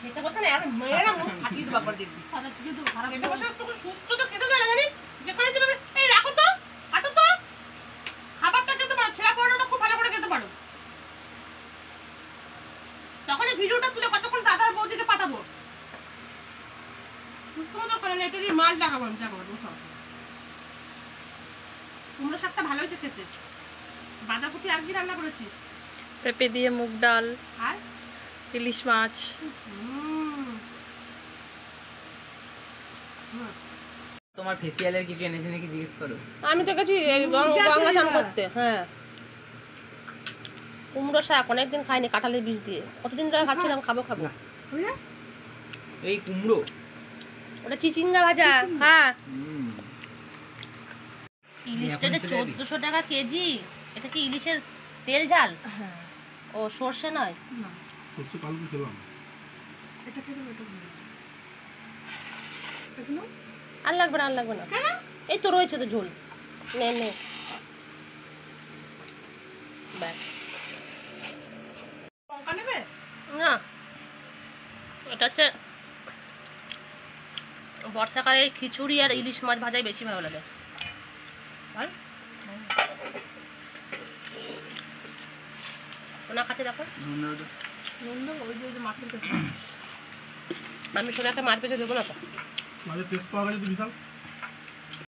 খেতে বসে না আর মেয়েরা মুখ ফাটিয়ে দেবো একবার দেখবি খেতে বসে তোকে সুস্থ তো খেতে দেয় না জানিস যেখানে যাবে এই রাখো তো কাটো তো খাবারটা খেতে পারো ছেঁড়া পড়াটা খুব ভালো করে খেতে পারো তখন এই ভিডিওটা তুলে কতক্ষণ দাদার বৌদিকে পাঠাবো সুস্থ মতো করে না এটা দিয়ে মাছ লাগাবো আমি যাবো সব কুমড়ো শাকটা ভালো হয়েছে খেতে বাঁধাকপি আর কি রান্না করেছিস পেঁপে দিয়ে মুগ ডাল আর ইলিশ মাছ তোমার ফেসিয়ালের কিছু এনেছে নাকি জিজ্ঞেস করো আমি তো গেছি গঙ্গা স্নান করতে হ্যাঁ কুমড়ো শাক অনেকদিন খাইনি কাঁঠালের বীজ দিয়ে কতদিন ধরে খাচ্ছিলাম খাবো খাবো এই কুমড়ো ওটা চিচিঙ্গা ভাজা হ্যাঁ ইলিশটা 1400 টাকা কেজি এটা কি ইলিশের তেল ঝাল ও সর্ষে নয় সর্ষে কালকে খেলাম এটা খেতে আর লাগবে না আর লাগবে না এই তো রয়েছে তো ঝোল নে নে ব্যাস লঙ্কা নেবে না এটা হচ্ছে বর্ষাকালে খিচুড়ি আর ইলিশ মাছ ভাজাই বেশি ভালো লাগে বল ওনা খাতে দেখো নুন দেবো ওই যে মাছের কাছে আমি সোনাকে মার পেছে দেবো না তো মাঝে টেস্ট পাওয়া গেছে বিশাল